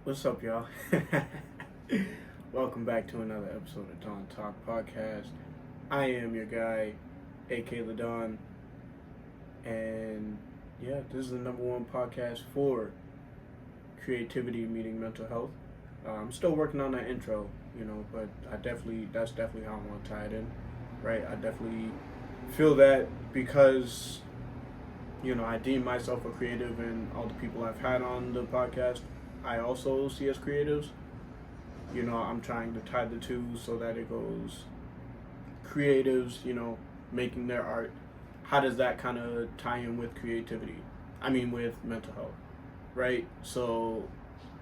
What's up, y'all? Welcome back to another episode of Dawn Talk Podcast. I am your guy, AK LaDon, and yeah, this is the number one podcast for creativity meeting mental health. I'm still working on that intro, but that's definitely how I want to tie it in, right? I definitely feel that because I deem myself a creative, and all the people I've had on the podcast I also see as creatives. I'm trying to tie the two so that it goes creatives, making their art. How does that kind of tie in with creativity? I mean, with mental health, right? So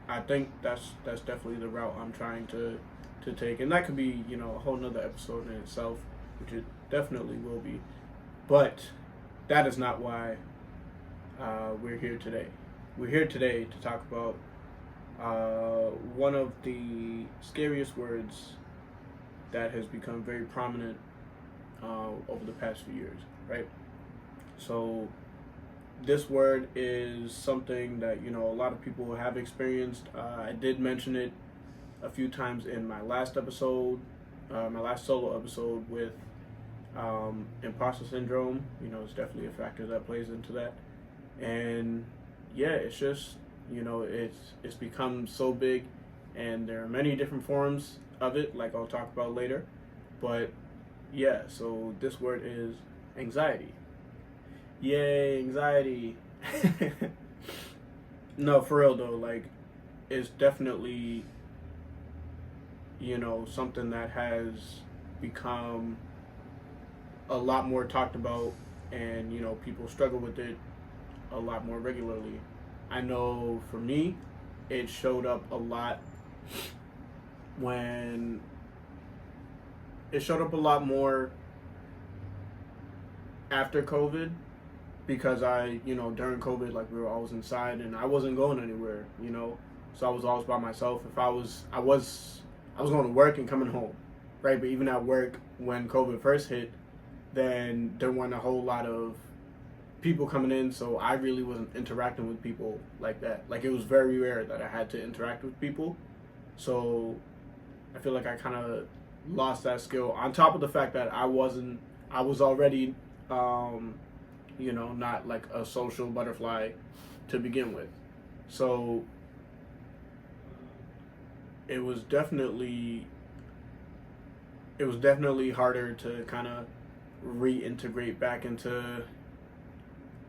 I think that's definitely the route I'm trying to take, and that could be a whole nother episode in itself, which it definitely will be. But that is not why we're here today. We're here today to talk about one of the scariest words that has become very prominent over the past few years, right? So this word is something that a lot of people have experienced. I did mention it a few times in my last episode, my last solo episode with imposter syndrome. It's definitely a factor that plays into that, and yeah, it's just it's become so big, and there are many different forms of it, like I'll talk about later. But yeah, so this word is anxiety. Yay, anxiety. No, for real though, like it's definitely something that has become a lot more talked about, and people struggle with it a lot more regularly. I know for me, it showed up a lot when it showed up a lot more after COVID, because during COVID, like we were always inside and I wasn't going anywhere, so I was always by myself. If I was going to work and coming home, right? But even at work, when COVID first hit, then there weren't a whole lot of people coming in, so I really wasn't interacting with people like that. Like, it was very rare that I had to interact with people, so I feel like I kind of lost that skill, on top of the fact that I was already not like a social butterfly to begin with. So it was definitely harder to kind of reintegrate back into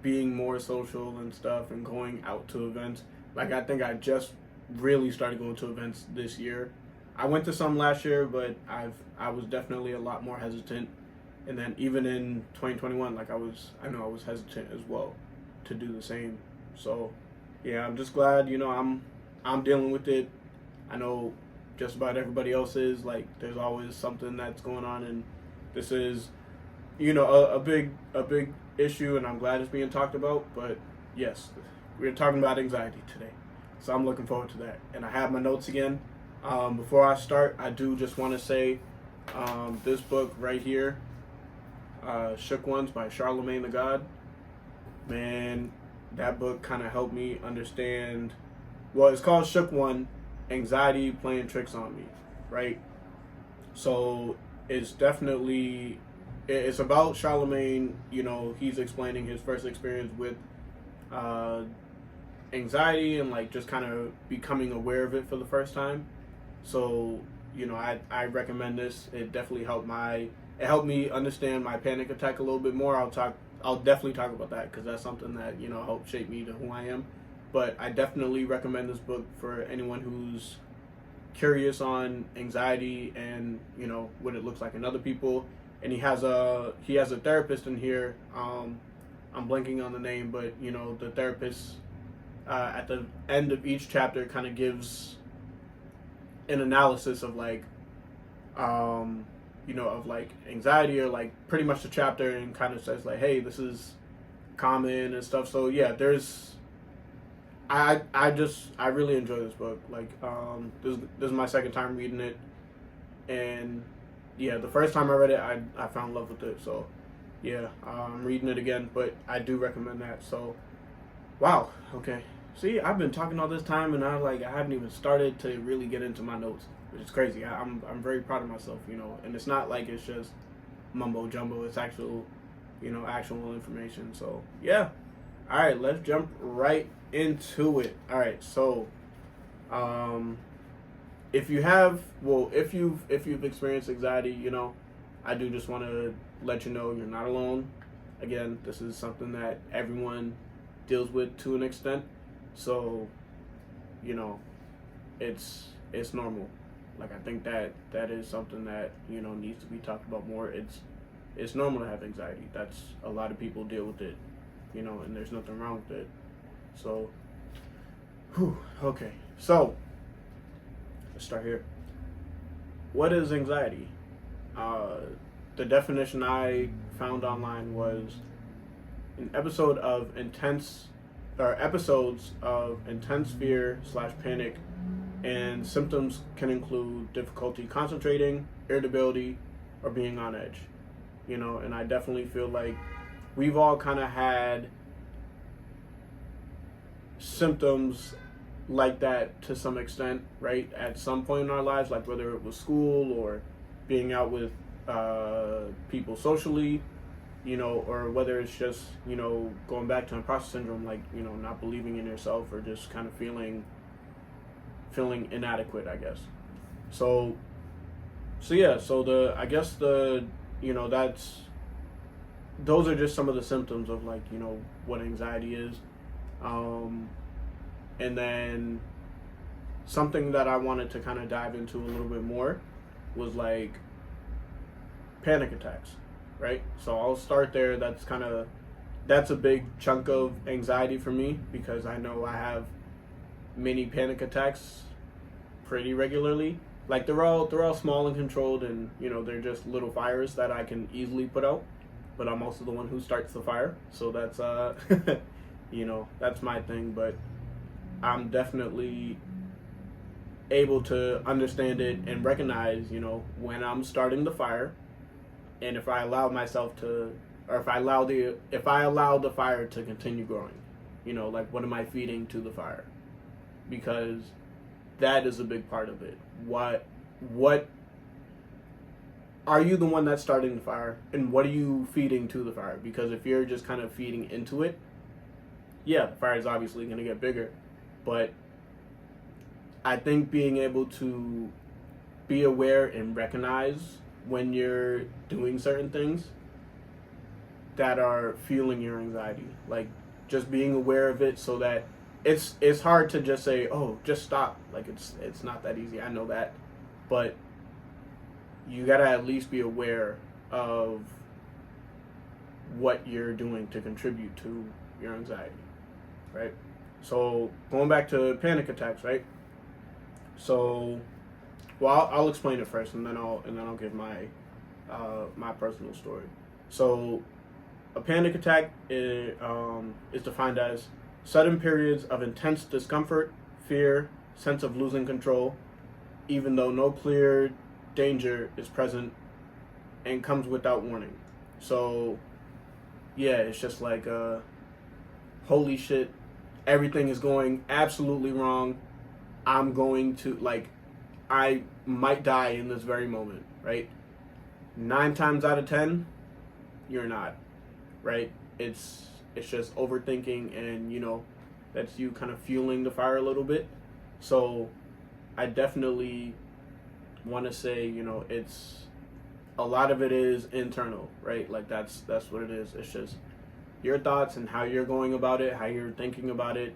being more social and stuff, and going out to events. Like, I think I just really started going to events this year. I went to some last year, but I was definitely a lot more hesitant. And then even in 2021, like I was hesitant as well to do the same. So yeah, I'm just glad I'm dealing with it. I know just about everybody else is. Like, there's always something that's going on, and this is a big issue, and I'm glad it's being talked about. But yes, we're talking about anxiety today, so I'm looking forward to that. And I have my notes again. Before I start, I do just want to say this book right here, Shook Ones by Charlemagne the God, man, that book kind of helped me understand. Well, it's called Shook One: Anxiety Playing Tricks on Me, right? So it's about Charlemagne. He's explaining his first experience with anxiety, and like just kind of becoming aware of it for the first time. So I recommend this. It definitely helped me understand my panic attack a little bit more. I'll definitely talk about that, because that's something that helped shape me to who I am. But I definitely recommend this book for anyone who's curious on anxiety and what it looks like in other people. And he has a therapist in here. I'm blanking on the name, but the therapist at the end of each chapter kind of gives an analysis of like of like anxiety, or like pretty much the chapter, and kind of says like, hey, this is common and stuff. So yeah, I really enjoy this book. Like, this is my second time reading it, and yeah, the first time I read it, I found love with it. So yeah, I'm reading it again, but I do recommend that. So wow, okay, See, I've been talking all this time, and I haven't even started to really get into my notes, which is crazy. I'm very proud of myself, and it's not like it's just mumbo jumbo. It's actual, actual information. So yeah, all right, let's jump right into it. All right, so if you have, well, if you've experienced anxiety, I do just want to let you know you're not alone. Again, this is something that everyone deals with to an extent. So, it's normal. Like, I think that is something that needs to be talked about more. It's normal to have anxiety. That's a lot of people deal with it, and there's nothing wrong with it. So, okay. So, let's start here. What is anxiety? The definition I found online was an episodes of intense fear/panic, and symptoms can include difficulty concentrating, irritability, or being on edge. And I definitely feel like we've all kind of had symptoms like that to some extent, right? At some point in our lives, like whether it was school or being out with people socially, or whether it's just, going back to imposter syndrome, like, not believing in yourself or just kind of feeling inadequate, I guess. So yeah, those are just some of the symptoms of, like, what anxiety is. And then something that I wanted to kind of dive into a little bit more was like panic attacks, right? So I'll start there. That's a big chunk of anxiety for me, because I know I have many panic attacks pretty regularly. Like, they're all small and controlled, and they're just little fires that I can easily put out, but I'm also the one who starts the fire. So that's that's my thing. But I'm definitely able to understand it and recognize, when I'm starting the fire, and if I allow myself to, or if I allow the fire to continue growing, like, what am I feeding to the fire? Because that is a big part of it. What are you the one that's starting the fire, and what are you feeding to the fire? Because if you're just kind of feeding into it, yeah, the fire is obviously going to get bigger. But I think being able to be aware and recognize when you're doing certain things that are fueling your anxiety, like just being aware of it, so that it's hard to just say, oh, just stop. Like, it's not that easy. I know that, but you gotta at least be aware of what you're doing to contribute to your anxiety, right? So going back to panic attacks, right? So, well, I'll explain it first, and then I'll give my my personal story. So, a panic attack is defined as sudden periods of intense discomfort, fear, sense of losing control, even though no clear danger is present, and comes without warning. So, yeah, it's just like, holy shit, everything is going absolutely wrong. I might die in this very moment, right? 9 times out of 10, you're not, right? It's just overthinking, and that's you kind of fueling the fire a little bit. So I definitely want to say, it's a lot of it is internal, right? Like, that's what it is. It's just your thoughts and how you're going about it, how you're thinking about it,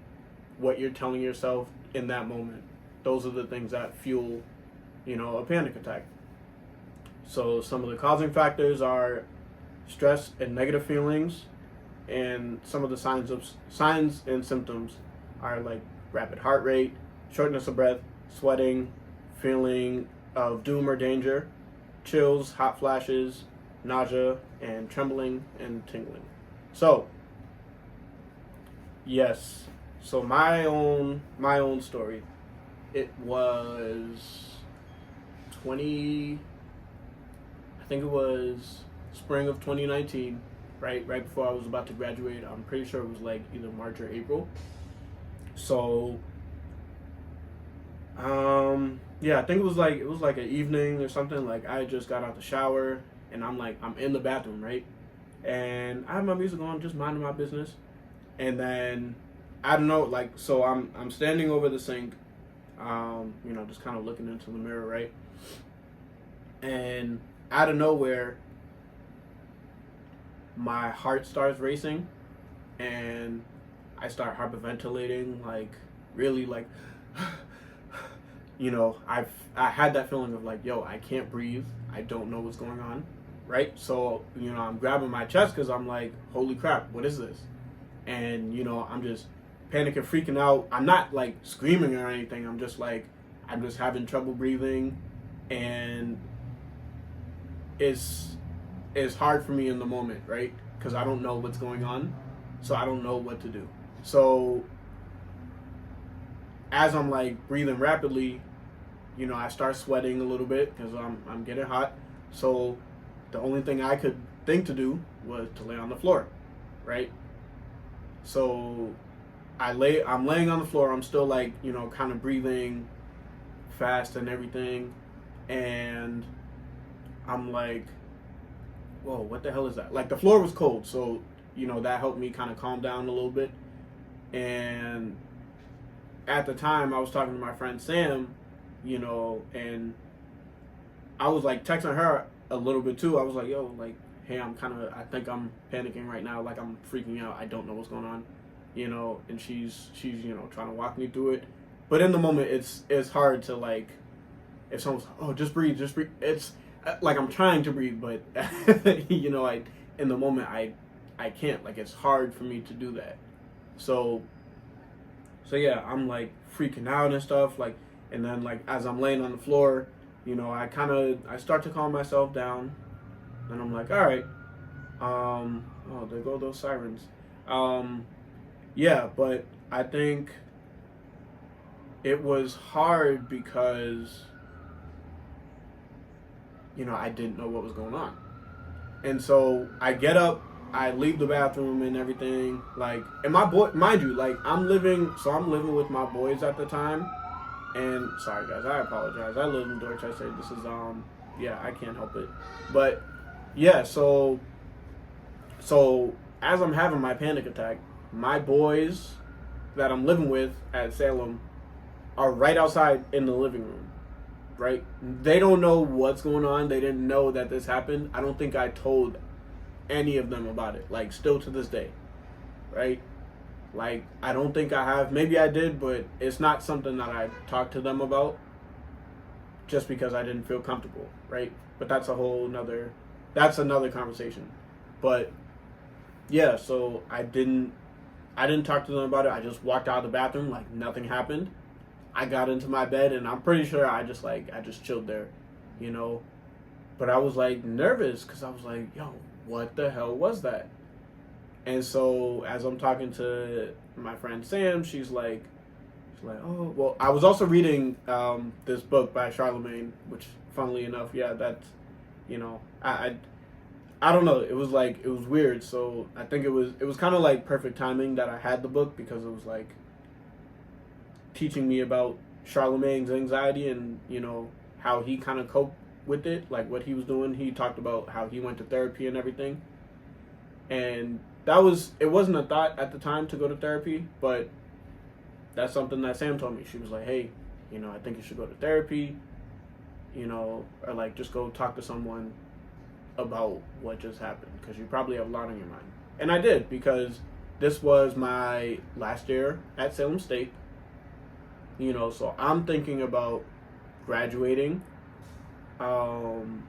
what you're telling yourself in that moment. Those are the things that fuel, a panic attack. So some of the causing factors are stress and negative feelings, and some of the signs and symptoms are like rapid heart rate, shortness of breath, sweating, feeling of doom or danger, chills, hot flashes, nausea, and trembling and tingling. So, yes. So my own story. It was I think it was spring of 2019, right before I was about to graduate. I'm pretty sure it was like either March or April. So, yeah, I think it was like an evening or something. Like I just got out the shower and I'm in the bathroom, right? And I have my music on, just minding my business. And then I don't know, like so I'm standing over the sink, just kind of looking into the mirror, right? And out of nowhere, my heart starts racing, and I start hyperventilating, like really, like, I had that feeling of like, yo, I can't breathe. I don't know what's going on, right? So I'm grabbing my chest because I'm like, holy crap, what is this? And I'm just panicking, freaking out. I'm not like screaming or anything. I'm just having trouble breathing, and it's hard for me in the moment, right? Because I don't know what's going on, so I don't know what to do. So as I'm like breathing rapidly, I start sweating a little bit because I'm getting hot. So the only thing I could think to do was to lay on the floor, right? So I'm laying on the floor. I'm still like, kind of breathing fast and everything. And I'm like, whoa, what the hell is that? Like the floor was cold. So, that helped me kind of calm down a little bit. And at the time I was talking to my friend Sam, and I was like texting her a little bit too. I was like, yo, like, hey, I think I'm panicking right now. Like I'm freaking out. I don't know what's going on, and she's trying to walk me through it. But in the moment, it's hard to like, if someone's like, oh, just breathe. It's like I'm trying to breathe, but in the moment, I can't. Like it's hard for me to do that. So yeah, I'm like freaking out and stuff. Like, and then like as I'm laying on the floor, I start to calm myself down, and I'm like, all right, oh, there go those sirens. Yeah, but I think it was hard because I didn't know what was going on. And so I get up, I leave the bathroom and everything, like, and my boy, mind you, like, I'm living with my boys at the time. And sorry guys, I apologize. I live in Dorchester. This is yeah, I can't help it. But yeah, so as I'm having my panic attack, my boys that I'm living with at Salem are right outside in the living room, right? They don't know what's going on. They didn't know that this happened. I don't think I told any of them about it, like still to this day, right? Like, I don't think I have. Maybe I did, but it's not something that I talked to them about just because I didn't feel comfortable, right? But that's another conversation. But yeah, so I didn't talk to them about it. I just walked out of the bathroom like nothing happened. I got into my bed and I'm pretty sure I just chilled there, But I was like nervous because I was like, yo, what the hell was that? And so as I'm talking to my friend Sam, she's like, oh, well, I was also reading this book by Charlemagne, which funnily enough, yeah, that's, I don't know. It was weird. So I think it was kind of like perfect timing that I had the book because it was like teaching me about Charlemagne's anxiety and, how he kind of coped with it, like what he was doing. He talked about how he went to therapy and everything. And it wasn't a thought at the time to go to therapy, but that's something that Sam told me. She was like, hey, I think you should go to therapy, or like just go talk to someone about what just happened because you probably have a lot on your mind. And I did, because this was my last year at Salem State, so I'm thinking about graduating. I'm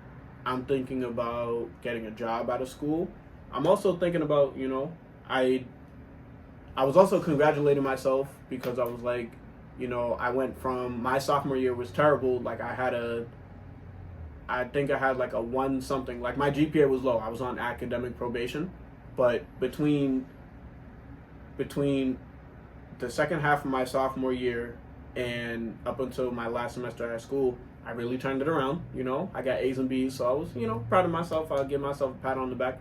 thinking about getting a job out of school. I'm also thinking about, I was also congratulating myself because I was like, I went from my sophomore year was terrible. Like I think I had like a 1 something, like my GPA was low. I was on academic probation, but between the second half of my sophomore year and up until my last semester at school, I really turned it around. I got A's and B's, so I was, proud of myself. I'll give myself a pat on the back.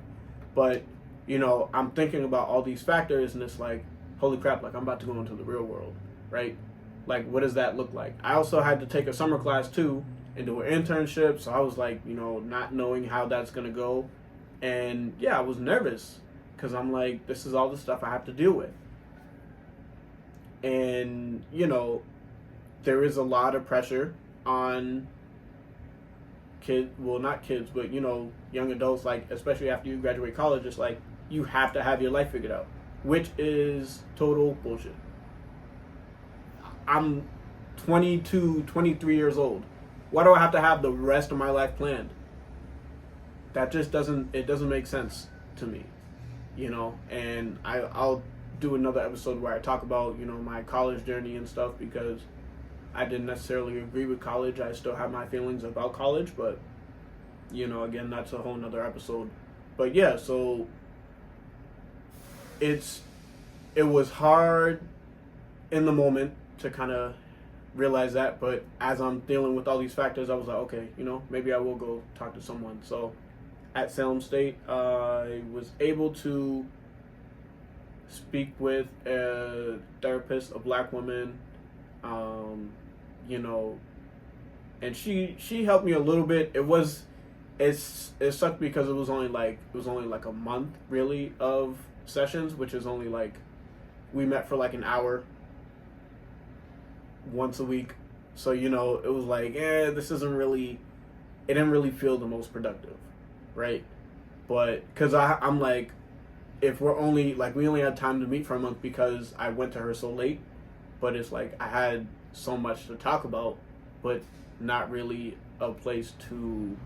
But, I'm thinking about all these factors, and it's like, holy crap, like I'm about to go into the real world, right? Like, what does that look like? I also had to take a summer class too and do an internship, so I was like, not knowing how that's gonna go, and yeah, I was nervous because I'm like, this is all the stuff I have to deal with, and there is a lot of pressure on not kids, but young adults, like especially after you graduate college. It's like you have to have your life figured out, which is total bullshit. I'm 22, 23 years old. Why do I have to have the rest of my life planned? That just doesn't make sense to me, and I'll do another episode where I talk about, my college journey and stuff, because I didn't necessarily agree with college. I still have my feelings about college, but, again, that's a whole nother episode. But yeah, so it was hard in the moment to kind of realize that, but as I'm dealing with all these factors, I was like, okay, maybe I will go talk to someone. So at Salem State, I was able to speak with a therapist, a black woman, and she helped me a little bit. It sucked because it was only like a month really of sessions, which is only like, we met for like an hour once a week. So, it was like, this isn't really, it didn't really feel the most productive, right? But, because I'm like, if we're only, like, we only had time to meet for a month because I went to her so late, but it's like, I had so much to talk about, but not really a place to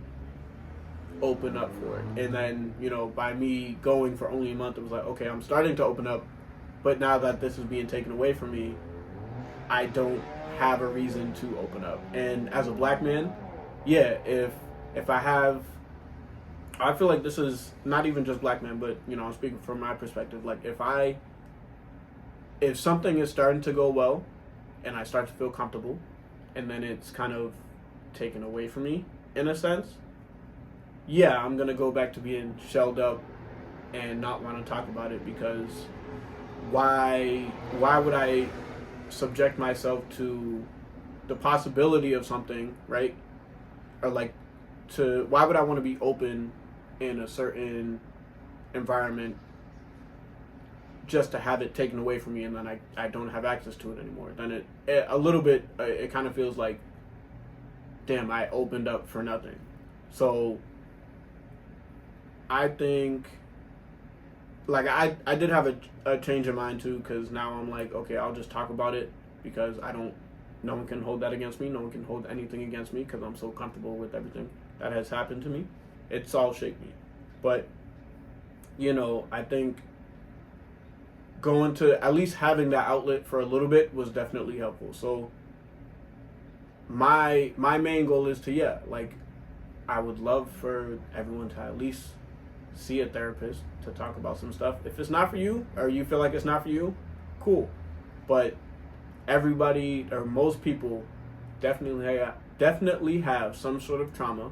open up for it. And then, by me going for only a month, it was like, okay, I'm starting to open up, but now that this is being taken away from me, I don't have a reason to open up. And as a black man, yeah, if I feel like this is not even just black men, but I'm speaking from my perspective. Like if something is starting to go well and I start to feel comfortable, and then it's kind of taken away from me in a sense, yeah, I'm gonna go back to being shelled up and not want to talk about it, because why would I subject myself to the possibility of something, right? Or like, why would I want to be open in a certain environment just to have it taken away from me, and then I don't have access to it anymore? Then it kind of feels like, damn, I opened up for nothing. So I think, like, I did have a change of mind too, because now I'm like, okay, I'll just talk about it, because no one can hold that against me. No one can hold anything against me, because I'm so comfortable with everything that has happened to me. It's all shake me. But, I think going to, at least having that outlet for a little bit was definitely helpful. So my main goal is to, I would love for everyone to at least see a therapist to talk about some stuff. If it's not for you, or you feel like it's not for you, cool. But everybody, or most people, definitely have some sort of trauma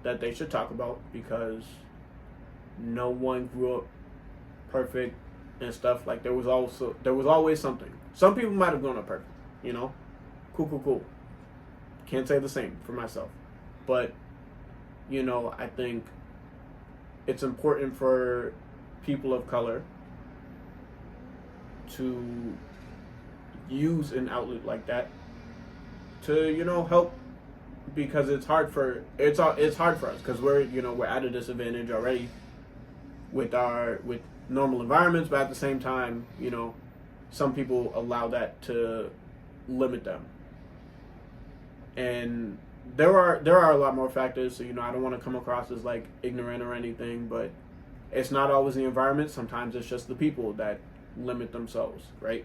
that they should talk about, because no one grew up perfect and stuff. Like, there was always something. Some people might have grown up perfect, cool. Can't say the same for myself. But, I think it's important for people of color to use an outlet like that to, help, because it's hard for us, because we're at a disadvantage already with normal environments, but at the same time, some people allow that to limit them. And there are a lot more factors, so I don't want to come across as like ignorant or anything, but it's not always the environment. Sometimes it's just the people that limit themselves, right?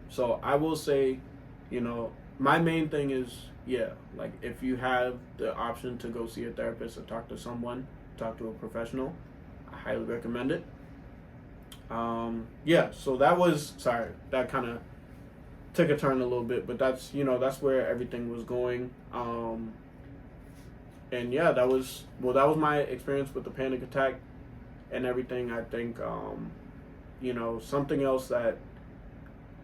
So I will say, my main thing is, like, if you have the option to go see a therapist or talk to a professional, I highly recommend it. So that kind of took a turn a little bit, but that's where everything was going. And yeah, that was my experience with the panic attack and everything. I think, something else that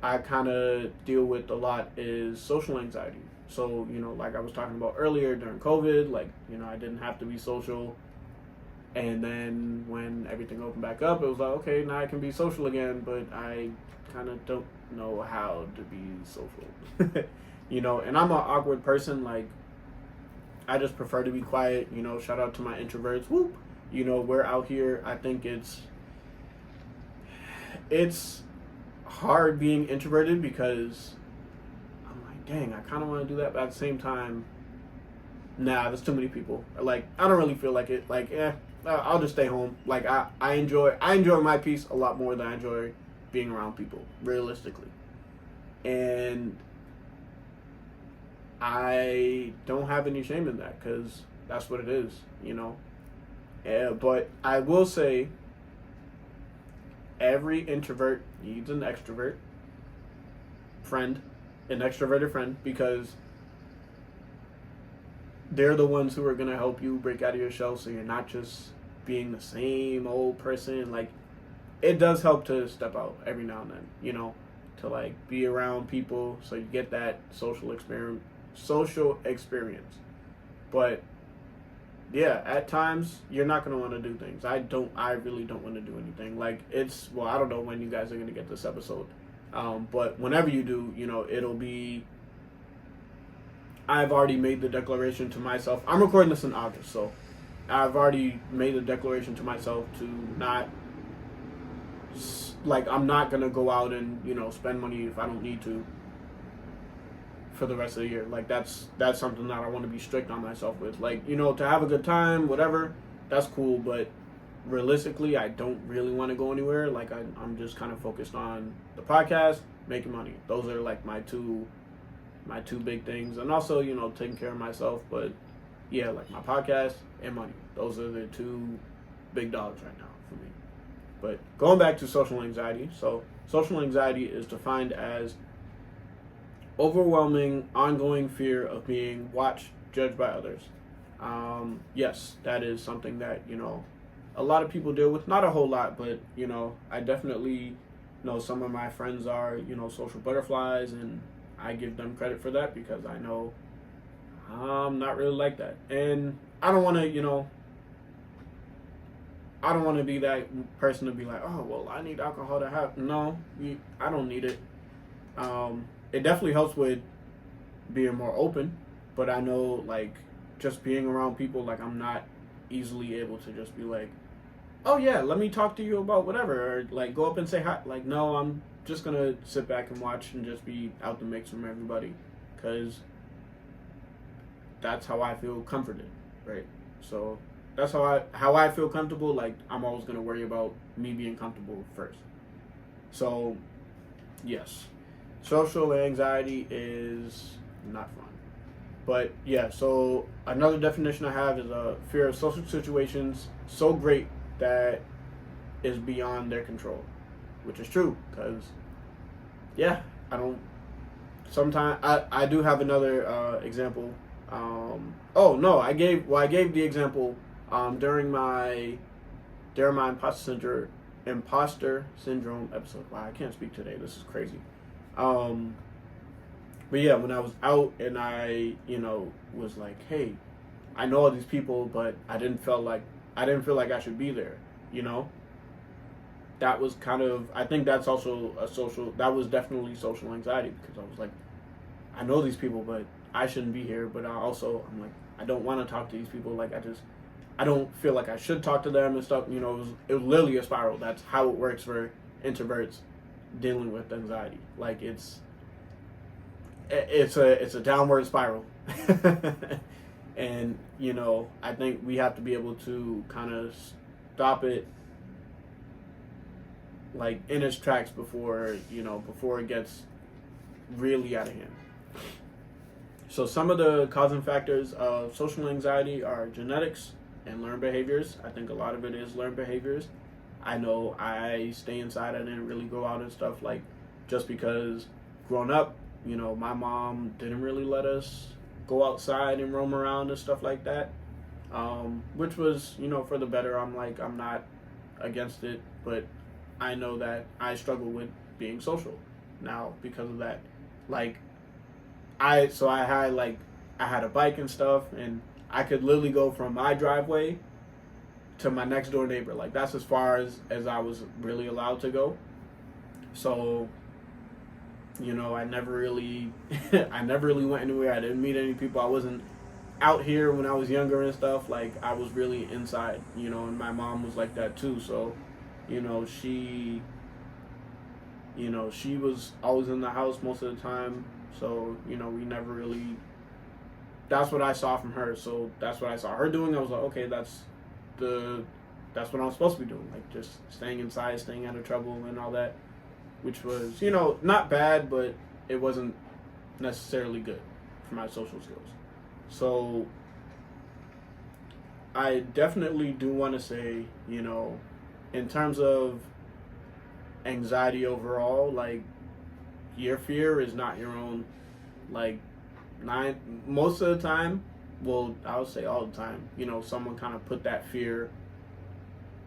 I kind of deal with a lot is social anxiety. So, like I was talking about earlier during COVID, like, I didn't have to be social. And then when everything opened back up, it was like, okay, now I can be social again, but I kind of don't know how to be social. And I'm an awkward person. Like, I just prefer to be quiet. Shout out to my introverts. Whoop. We're out here. I think it's hard being introverted because I'm like, dang, I kind of want to do that, but at the same time, nah, there's too many people. Like, I don't really feel like it. Like, I'll just stay home. Like, I enjoy my peace a lot more than I enjoy being around people, realistically. And I don't have any shame in that because that's what it is, But I will say, every introvert needs an extrovert friend, an extroverted friend, because they're the ones who are going to help you break out of your shell so you're not just being the same old person. Like, it does help to step out every now and then, to like be around people so you get that social experience. But yeah, at times you're not going to want to do things. I really don't want to do anything. Like, I don't know when you guys are going to get this episode. But whenever you do, it'll be, I've already made the declaration to myself. I'm recording this in August, so I've already made the declaration to myself to not, like, I'm not going to go out and, spend money if I don't need to for the rest of the year. Like, that's something that I want to be strict on myself with. Like, to have a good time, whatever, that's cool, but realistically, I don't really want to go anywhere. Like, I'm just kind of focused on the podcast, making money. Those are, like, my two big things. And also, taking care of myself. But, yeah, like, my podcast and money. Those are the two big dogs right now for me. But going back to social anxiety. So, social anxiety is defined as overwhelming, ongoing fear of being watched, judged by others. Yes, that is something that, a lot of people deal with. Not a whole lot, but, I definitely know some of my friends are, social butterflies, and I give them credit for that because I know I'm not really like that. And I don't want to, I don't want to be that person to be like, oh, well, I need alcohol to have. No, I don't need it. It definitely helps with being more open, but I know, like, just being around people, like, I'm not easily able to just be like, oh yeah, let me talk to you about whatever, or like go up and say hi. Like, no, I'm just gonna sit back and watch and just be out the mix from everybody, because that's how I feel comforted, right? So that's how I feel comfortable. Like, I'm always gonna worry about me being comfortable first. So yes, social anxiety is not fun. But yeah, so another definition I have is a fear of social situations so great that is beyond their control, which is true, because yeah, sometimes I do have another example. I gave the example during my imposter syndrome episode. Wow, I can't speak today. This is crazy. But yeah, when I was out and I, was like, hey, I know all these people, but I didn't feel like I should be there, That was kind of, I think that's also that was definitely social anxiety, because I was like, I know these people, but I shouldn't be here. But I'm like, I don't want to talk to these people. Like, I don't feel like I should talk to them and stuff. It was literally a spiral. That's how it works for introverts dealing with anxiety. Like, it's a downward spiral. And, I think we have to be able to kind of stop it, like, in its tracks before it gets really out of hand. So some of the causing factors of social anxiety are genetics and learned behaviors. I think a lot of it is learned behaviors. I know I stay inside. I didn't really go out and stuff, like, just because growing up, my mom didn't really let us go outside and roam around and stuff like that, which was, for the better. I'm not against it, but I know that I struggle with being social. now because of that. Like I had a bike and stuff, and I could literally go from my driveway to my next door neighbor. Like that's as far as I was really allowed to go. So, you know, I never really I never really went anywhere. I didn't meet any people. I wasn't out here when I was younger and stuff. Like I was really inside, you know, and my mom was like that too. So, you know, she was always in the house most of the time. So, you know, we never really, that's what I saw from her. So that's what I saw her doing. I was like, okay, that's what I'm supposed to be doing. Like just staying inside, staying out of trouble and all that, which was, you know, not bad, but it wasn't necessarily good for my social skills. So I definitely do want to say, you know, in terms of anxiety overall, like your fear is not your own. Like most of the time, well, I would say all the time, you know, someone kind of put that fear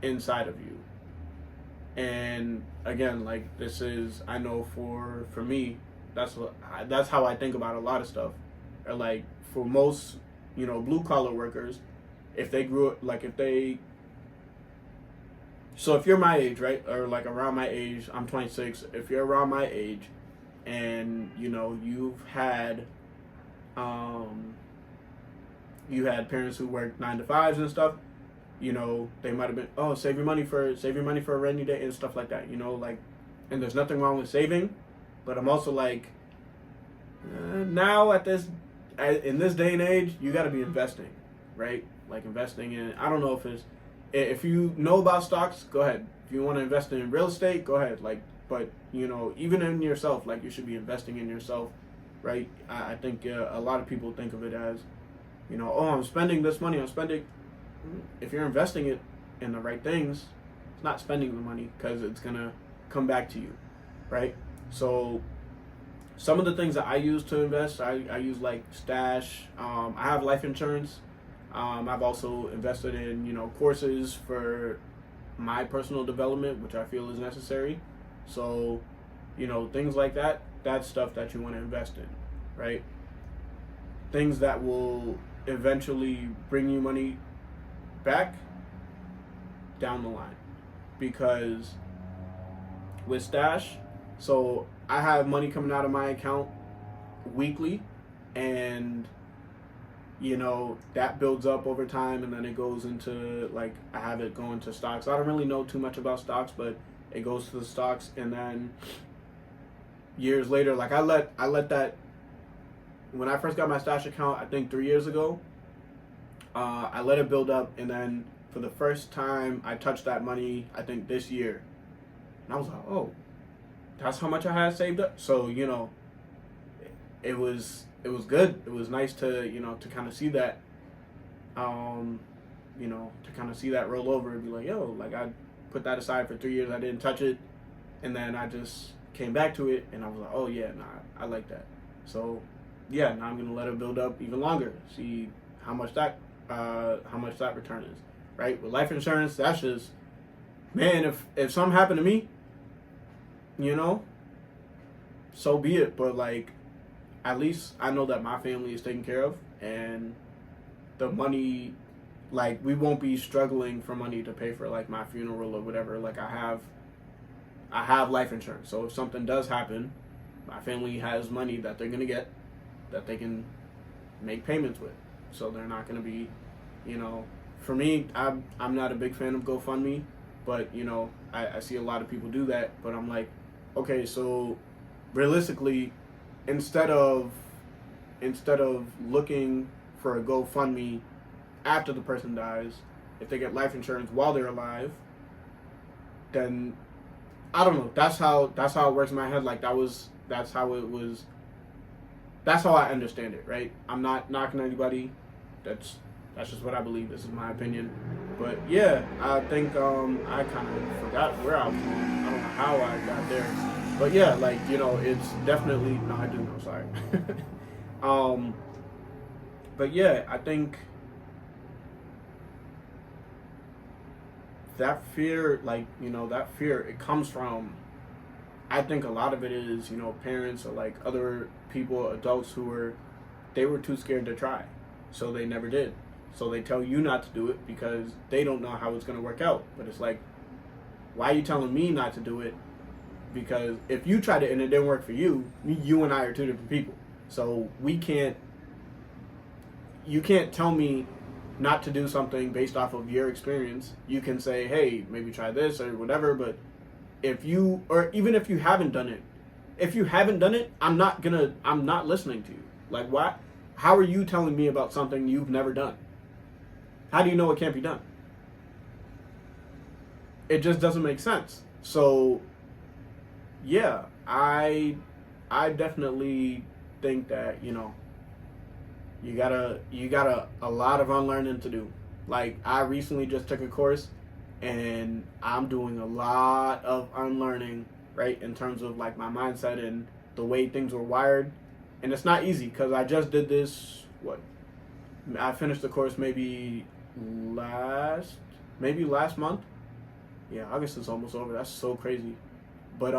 inside of you. And again, like this is, I know for me, that's how I think about a lot of stuff. Or like for most, you know, blue collar workers, if they grew up, like so if you're my age, right, or like around my age, I'm 26. If you're around my age, and you know you had parents who worked 9 to 5s and stuff, you know, they might have been, oh, save your money for a rainy day and stuff like that, you know, like, and there's nothing wrong with saving, but I'm also like, now in this day and age, you got to be investing, right? Like investing in, I don't know if you know about stocks, go ahead. If you want to invest in real estate, go ahead. Like, but you know, even in yourself, like you should be investing in yourself, right? I think a lot of people think of it as, you know, oh, I'm spending this money. If you're investing it in the right things, it's not spending the money because it's gonna come back to you, right? So some of the things that I use to invest, I use like Stash. I have life insurance. I've also invested in, you know, courses for my personal development, which I feel is necessary. So, you know, things like that, that's stuff that you want to invest in, right? Things that will eventually bring you money back down the line. Because with Stash, so I have money coming out of my account weekly, and you know, that builds up over time, and then it goes into, like, I have it going to stocks. I don't really know too much about stocks, but it goes to the stocks, and then years later, like I let that, when I first got my Stash account, I think 3 years ago, I let it build up, and then for the first time I touched that money, I think this year, and I was like, oh, that's how much I had saved up. So, you know, it was good. It was nice to, you know, to kind of see that, you know, to kind of see that roll over and be like, yo, like I put that aside for 3 years. I didn't touch it. And then I just came back to it and I was like, oh yeah, nah, I like that. So yeah, now I'm going to let it build up even longer. See how much that return is, right? With life insurance, that's just, man, if something happened to me, you know, so be it. But like, at least I know that my family is taken care of, and the money, like, we won't be struggling for money to pay for like my funeral or whatever. Like I have life insurance, so if something does happen, my family has money that they're gonna get, that they can make payments with. So they're not gonna be, you know, for me, I'm not a big fan of GoFundMe, but you know, I see a lot of people do that. But I'm like, okay, so realistically, instead of looking for a GoFundMe after the person dies, if they get life insurance while they're alive, then I don't know. That's how it works in my head. Like that's how I understand it, right? I'm not knocking anybody. That's just what I believe. This is my opinion. But yeah, I think I kind of forgot where I was going. I don't know how I got there. But yeah, like, you know, it's definitely, no, I didn't know, sorry. But yeah, I think that fear, like, you know, that fear, it comes from, I think a lot of it is, parents or like other people, adults they were too scared to try. So they never did. So they tell you not to do it because they don't know how it's going to work out. But it's like, why are you telling me not to do it? Because if you tried it and it didn't work for you, you and I are two different people. So you can't tell me not to do something based off of your experience. You can say, hey, maybe try this or whatever, but even if you haven't done it, I'm not listening to you. Like, why? How are you telling me about something you've never done? How do you know it can't be done? It just doesn't make sense. So, yeah, I definitely think that, you got a lot of unlearning to do. Like, I recently just took a course and I'm doing a lot of unlearning, right, in terms of like my mindset and the way things were wired. And it's not easy because I just did this, I finished the course maybe last month. Yeah, August is almost over. That's so crazy. But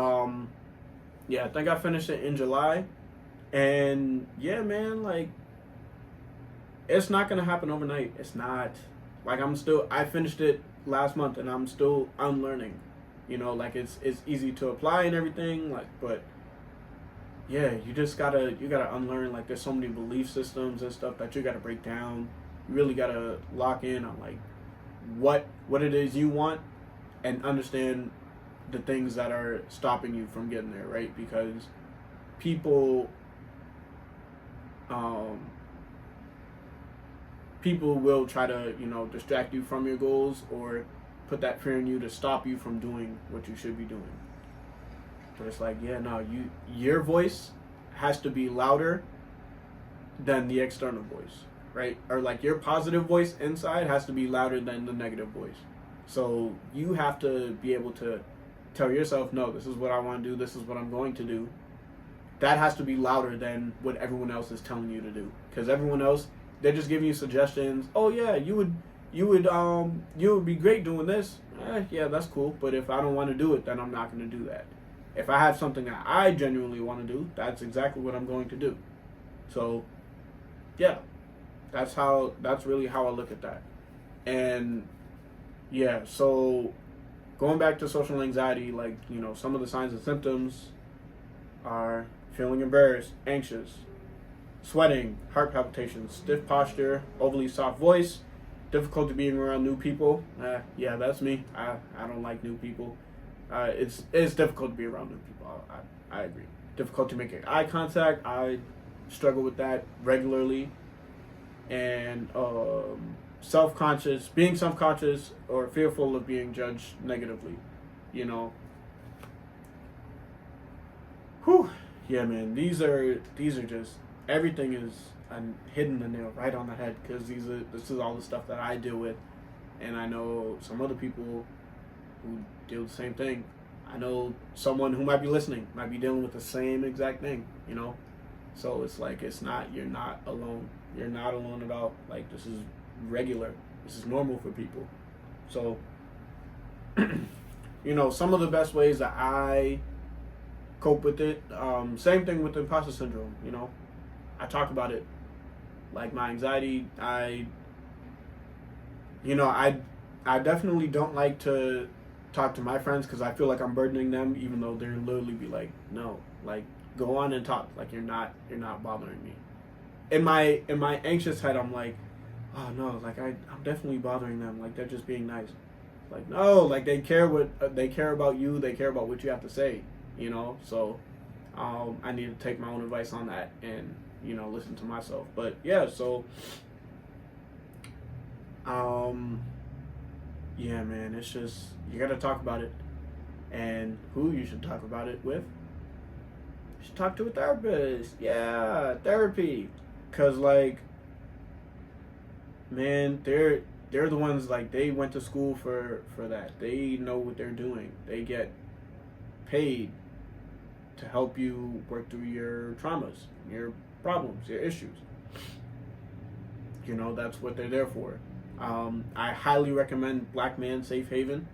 yeah, I think I finished it in July. And yeah, man, like, it's not gonna happen overnight. It's not. Like, I finished it last month and I'm still unlearning. Like, it's easy to apply and everything, like, but yeah, you gotta unlearn. Like, there's so many belief systems and stuff that you gotta break down. You really gotta lock in on like what it is you want and understand the things that are stopping you from getting there, right? Because people will try to, distract you from your goals or put that fear in you to stop you from doing what you should be doing. But it's like, yeah, no, your voice has to be louder than the external voice, right? Or like your positive voice inside has to be louder than the negative voice. So you have to be able to tell yourself, no, this is what I want to do, this is what I'm going to do. That has to be louder than what everyone else is telling you to do. Because everyone else, they're just giving you suggestions. Oh yeah, you would be great doing this. Yeah, that's cool. But if I don't want to do it, then I'm not going to do that. If I have something that I genuinely want to do, that's exactly what I'm going to do. So, yeah, that's really how I look at that. And yeah, so going back to social anxiety, like, some of the signs and symptoms are feeling embarrassed, anxious, sweating, heart palpitations, stiff posture, overly soft voice, difficulty being around new people. Yeah, that's me. I don't like new people. It's difficult to be around new people. I agree. Difficult to make eye contact. I struggle with that regularly. And being self-conscious or fearful of being judged negatively. Whew. Yeah, man. These are just, everything is hitting the nail right on the head, because this is all the stuff that I deal with, and I know some other people who deal with the same thing. I know someone who might be listening might be dealing with the same exact thing, So it's like, you're not alone. You're not alone at all. Like, this is regular. This is normal for people. So, some of the best ways that I cope with it, same thing with imposter syndrome, I talk about it. Like, my anxiety, I definitely don't like to talk to my friends because I feel like I'm burdening them, even though they're literally be like, no, like, go on and talk. Like, you're not bothering me. In my anxious head, I'm like, oh no, like, I'm definitely bothering them. Like, they're just being nice. Like, no, like, they care about you. They care about what you have to say, So, I need to take my own advice on that and, listen to myself. But yeah, so, yeah, man, it's just, you gotta talk about it. And who you should talk about it with? You should talk to a therapist. Yeah, therapy. Cause, like, man, they're the ones, like, they went to school for that. They know what they're doing. They get paid to help you work through your traumas, your problems, your issues. That's what they're there for. I highly recommend Black Man Safe Haven.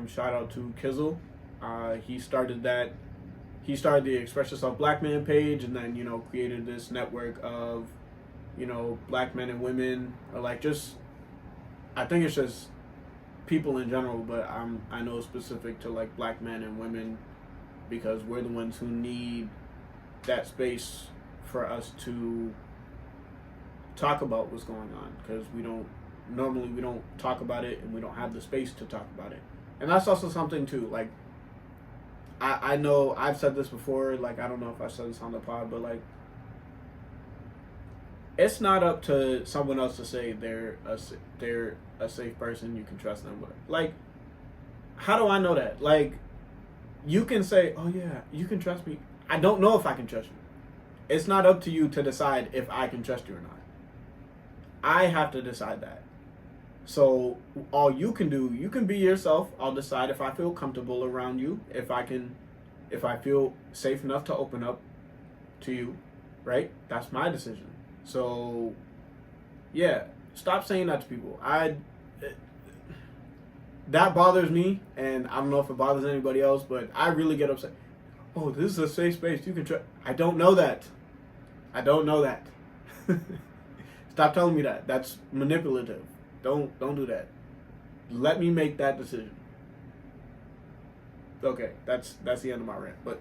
Shout out to Kizzle. He started that he started the Express Yourself Black Man page, and then created this network of black men and women, or like just, I think it's just people in general, but I know specific to like black men and women, because we're the ones who need that space for us to talk about what's going on, because we don't talk about it, and we don't have the space to talk about it. And that's also something too, like I know I've said this before, like I don't know if I said this on the pod, but like it's not up to someone else to say they're a safe person, you can trust them with. Like, how do I know that? Like, you can say, oh yeah, you can trust me. I don't know if I can trust you. It's not up to you to decide if I can trust you or not. I have to decide that. So all you can do, you can be yourself. I'll decide if I feel comfortable around you, if I feel safe enough to open up to you, right? That's my decision. So yeah, stop saying that to people. That bothers me, and I don't know if it bothers anybody else, but I really get upset. Oh, this is a safe space. You can try. I don't know that. Stop telling me that. That's manipulative. Don't do that. Let me make that decision. Okay, that's the end of my rant. But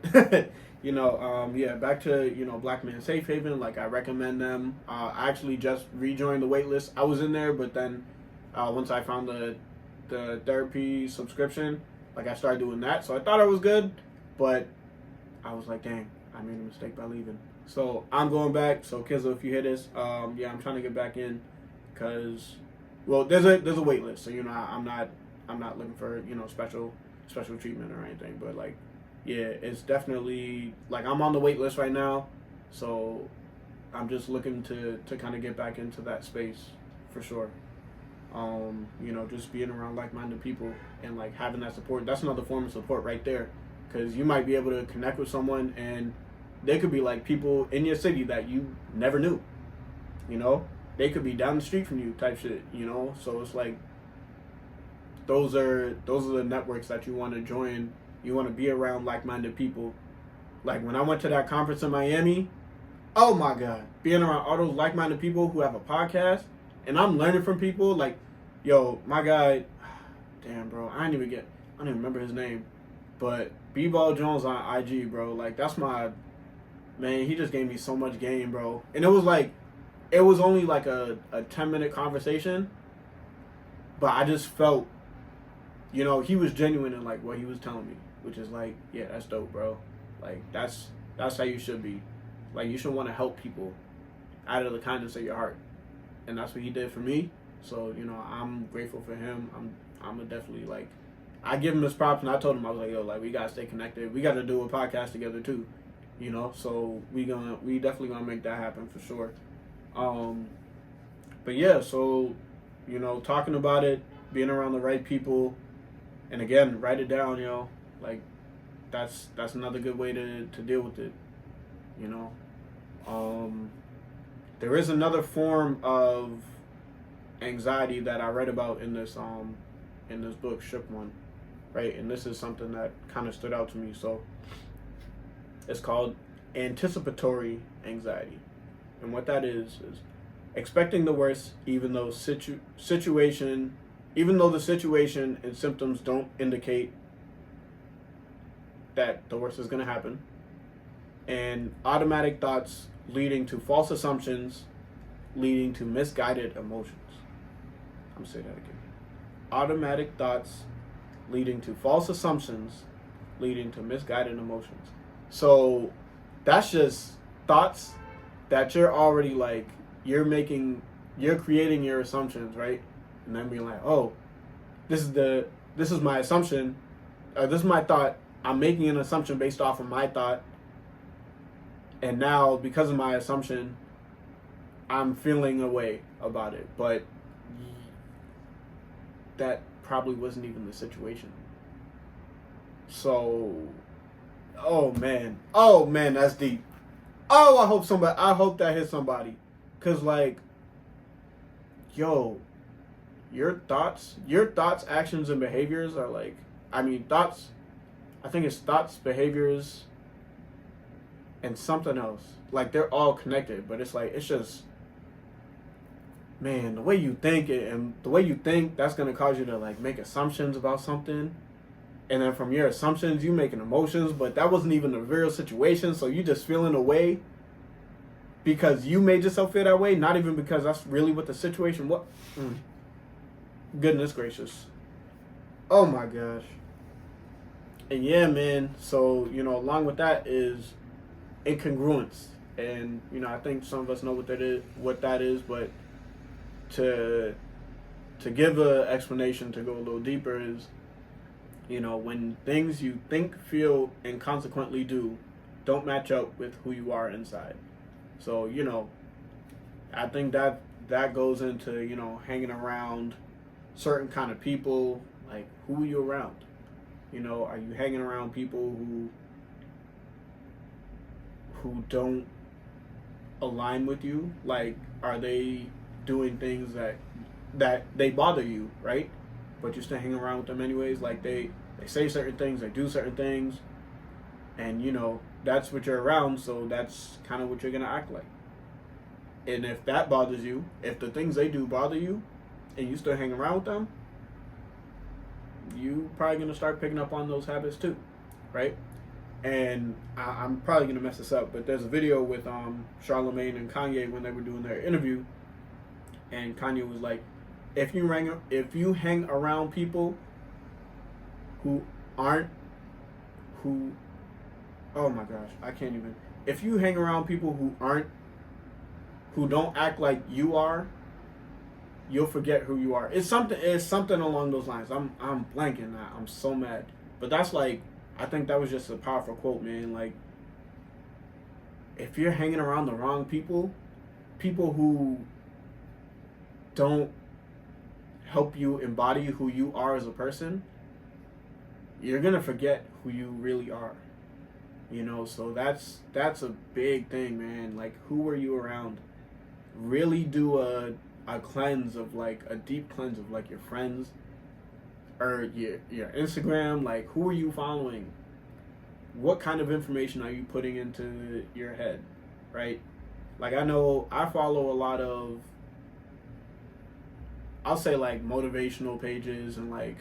yeah, back to Black Man Safe Haven. Like, I recommend them. I actually just rejoined the waitlist. I was in there, but then once I found the therapy subscription, like I started doing that. So I thought I was good, but I was like, dang, I made a mistake by leaving. So I'm going back. So Kizzo, if you hear this, yeah, I'm trying to get back in, because, well, there's a wait list. So I'm not looking for special treatment or anything. But like, yeah, it's definitely like I'm on the wait list right now. So I'm just looking to kind of get back into that space for sure. Just being around like-minded people and like having that support. That's another form of support right there, because you might be able to connect with someone, and they could be like people in your city that you never knew. They could be down the street from you type shit. So it's like those are the networks that you want to join. You want to be around like-minded people. Like when I went to that conference in Miami, oh my God, being around all those like-minded people who have a podcast, and I'm learning from people. Like, yo, my guy, damn bro, I don't even remember his name, but B-Ball Jones on IG, bro. Like, that's my man. He just gave me so much game, bro. And it was only like a 10-minute conversation, but I just felt, he was genuine in like what he was telling me, which is like, yeah, that's dope, bro. Like, that's how you should be. Like, you should want to help people out of the kindness of your heart, and that's what he did for me. So I'm grateful for him. I'm definitely like, I give him his props, and I told him, I was like, yo, like, we gotta stay connected. We gotta do a podcast together too, So we definitely gonna make that happen for sure. But yeah, so talking about it, being around the right people, and again, write it down, like that's another good way to deal with it. There is another form of anxiety that I read about in this book, Shook One, right? And this is something that kind of stood out to me. So it's called anticipatory anxiety, and what that is expecting the worst, even though the situation and symptoms don't indicate that the worst is going to happen, and automatic thoughts leading to false assumptions, leading to misguided emotions. I'm going to say that again. Automatic thoughts leading to false assumptions, leading to misguided emotions. So that's just thoughts that you're already like, you're creating your assumptions, right? And then being like, oh, this is my assumption, this is my thought. I'm making an assumption based off of my thought. And now, because of my assumption, I'm feeling a way about it. But that probably wasn't even the situation. So, oh man, that's deep. Oh, I hope that hits somebody. Cause like, yo, your thoughts, actions, and behaviors are like, thoughts, I think it's thoughts, behaviors, and something else. Like, they're all connected, but it's like, it's just, man, the way you think it, and the way you think, that's going to cause you to, like, make assumptions about something. And then from your assumptions, you making emotions, but that wasn't even a real situation, so you just feeling a way because you made yourself feel that way, not even because that's really what the situation was. Goodness gracious. Oh my gosh. And yeah, man, so, along with that is incongruence. And, I think some of us know what that is, but to give an explanation, to go a little deeper, is, when things you think, feel, and consequently do don't match up with who you are inside. So, I think that goes into, hanging around certain kind of people. Like, who are you around? Are you hanging around people who don't align with you? Like, are they doing things that they bother you, right? But you still hang around with them anyways. Like, they say certain things, they do certain things, and that's what you're around, so that's kind of what you're gonna act like. And if that bothers you, if the things they do bother you, and you still hang around with them, you probably gonna start picking up on those habits too, right? And I'm probably gonna mess this up, but there's a video with Charlamagne and Kanye when they were doing their interview, and Kanye was like, if you hang around people who oh my gosh, I can't even. If you hang around people who don't act like you are, you'll forget who you are. It's something along those lines. I'm blanking now. I'm so mad. But that's like, I think that was just a powerful quote, man. Like, if you're hanging around the wrong people who don't help you embody who you are as a person, you're gonna forget who you really are. So that's a big thing, man. Like, who are you around? Really do a cleanse of, like, a deep cleanse of, like, your friends or your Instagram. Like, who are you following? What kind of information are you putting into your head, right? Like, I know I follow a lot of, I'll say, like, motivational pages, and like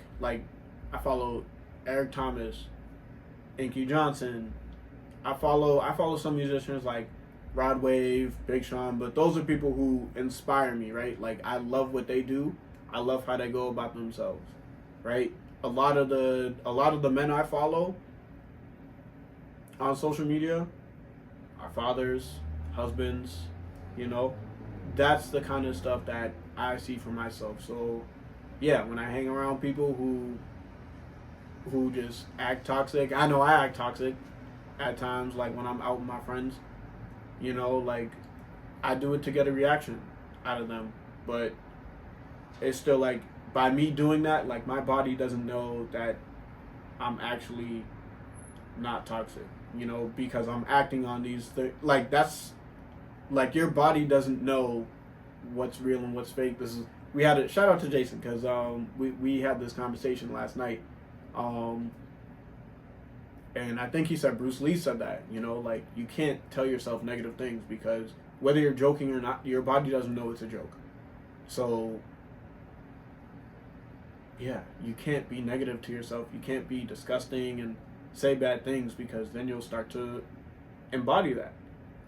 I follow Eric Thomas, Inky Johnson. I follow some musicians like Rod Wave, Big Sean, but those are people who inspire me, right? Like, I love what they do. I love how they go about themselves, right? A lot of the men I follow on social media are fathers, husbands, That's the kind of stuff that I see for myself. So, yeah, when I hang around people who just act toxic, I know I act toxic at times, like when I'm out with my friends, like, I do it to get a reaction out of them, but it's still like, by me doing that, like, my body doesn't know that I'm actually not toxic, because I'm acting on these like, that's like, your body doesn't know what's real and what's fake. We had a shout out to Jason, because we had this conversation last night, and I think he said, Bruce Lee said that, like, you can't tell yourself negative things, because whether you're joking or not, your body doesn't know it's a joke. So, yeah, you can't be negative to yourself. You can't be disgusting and say bad things, because then you'll start to embody that,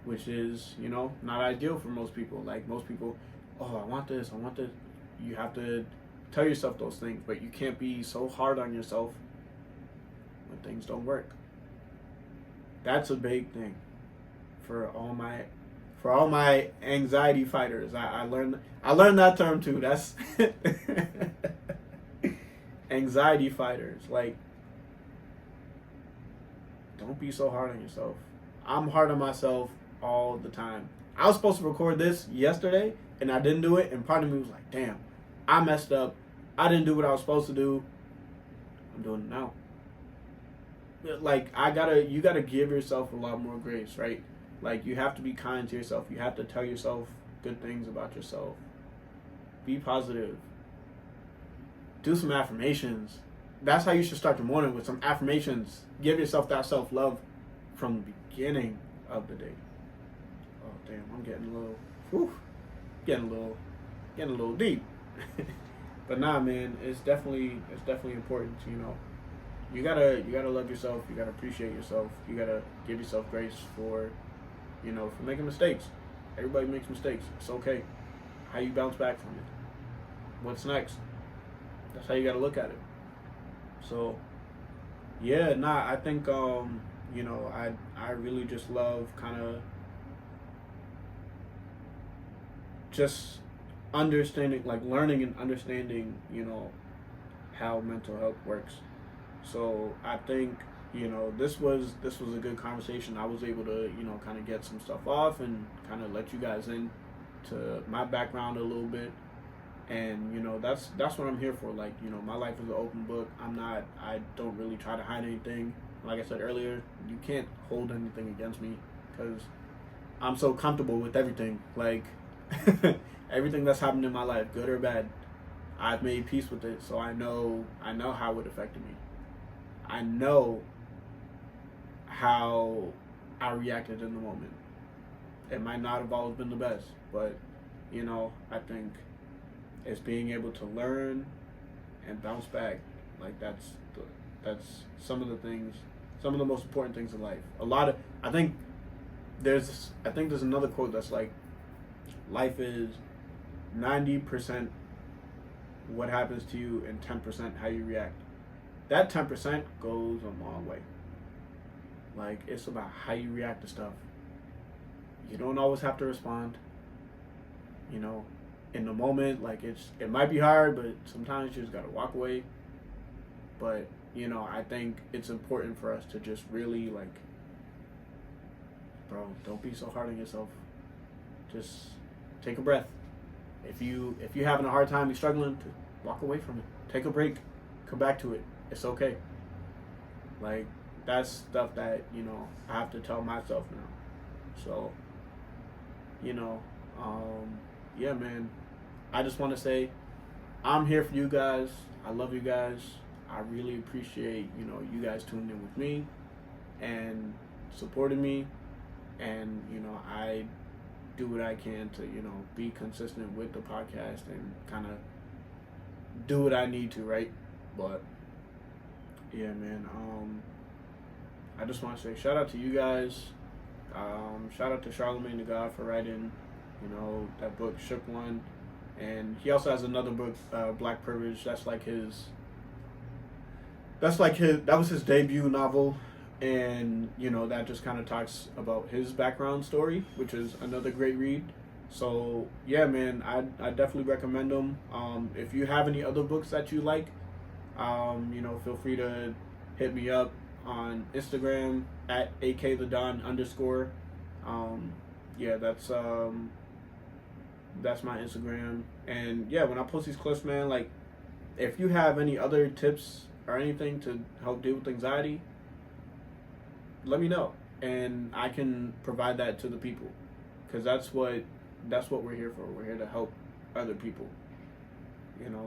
which is, not ideal for most people. Like, most people, oh, I want this. You have to tell yourself those things, but you can't be so hard on yourself when things don't work. That's a big thing for all my anxiety fighters. I learned that term too. That's anxiety fighters. Like, don't be so hard on yourself. I'm hard on myself all the time. I was supposed to record this yesterday, and I didn't do it, and part of me was like, damn, I messed up. I didn't do what I was supposed to do. I'm doing it now. Like, you gotta give yourself a lot more grace, right? Like, you have to be kind to yourself. You have to tell yourself good things about yourself. Be positive. Do some affirmations. That's how you should start your morning, with some affirmations. Give yourself that self-love from the beginning of the day. Oh damn, I'm getting a little, whew, getting a little deep. But nah, man, it's definitely important. You gotta love yourself. You gotta appreciate yourself. You gotta give yourself grace for for making mistakes. Everybody makes mistakes. It's okay. How you bounce back from it? What's next? That's how you gotta look at it. So yeah, nah, I think I really just love kind of just understanding, like learning and understanding, how mental health works. So I think this was a good conversation. I was able to kind of get some stuff off and kind of let you guys in to my background a little bit, and that's what I'm here for. Like my life is an open book. I don't really try to hide anything. Like I said earlier, you can't hold anything against me because I'm so comfortable with everything. Like everything that's happened in my life, good or bad, I've made peace with it. So I know how it affected me. I know how I reacted in the moment. It might not have always been the best, but I think it's being able to learn and bounce back. Like that's some of the most important things in life. I think there's another quote that's like, life is 90% what happens to you and 10% how you react. That 10% goes a long way. Like, it's about how you react to stuff. You don't always have to respond. In the moment, like it might be hard, but sometimes you just gotta walk away. But I think it's important for us to just really like, bro, don't be so hard on yourself. Just take a breath. If you having a hard time, you're struggling, to walk away from it. Take a break. Come back to it. It's okay. Like that's stuff that I have to tell myself now. So yeah, man. I just want to say I'm here for you guys. I love you guys. I really appreciate you guys tuning in with me and supporting me, and I do what I can to be consistent with the podcast and kind of do what I need to, right? But yeah, man, I just want to say shout out to you guys. Shout out to Charlemagne the God for writing that book, Shook One, and he also has another book, Black Privilege. That was his debut novel, and that just kind of talks about his background story, which is another great read. So yeah, man, I definitely recommend them. If you have any other books that you like, feel free to hit me up on Instagram at @akthedon_. Yeah, that's my Instagram. And yeah, when I post these clips, man, like if you have any other tips or anything to help deal with anxiety, let me know, and I can provide that to the people, because that's what we're here for. We're here to help other people.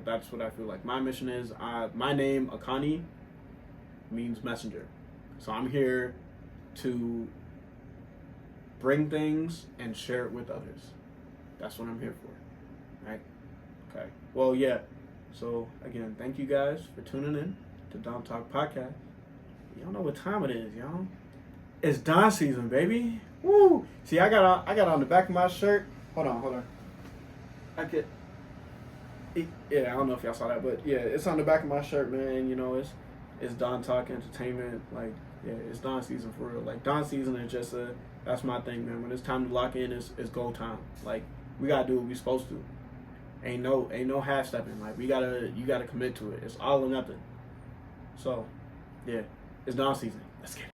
That's what I feel like my mission is. My name, Akani, means messenger, so I'm here to bring things and share it with others. That's what I'm here for, right? Okay. Well, yeah. So again, thank you guys for tuning in to Don Talk Podcast. Y'all know what time it is, y'all. It's Don season, baby. Woo! See, I got on the back of my shirt. Hold on. Yeah, I don't know if y'all saw that, but yeah, it's on the back of my shirt, man. It's Don Talk Entertainment. Like, yeah, it's Don season for real. Like, Don season is just that's my thing, man. When it's time to lock in, it's go time. Like, we gotta do what we supposed to. Ain't no half stepping. Like, you gotta commit to it. It's all or nothing. So, yeah, it's Don season. Let's get it.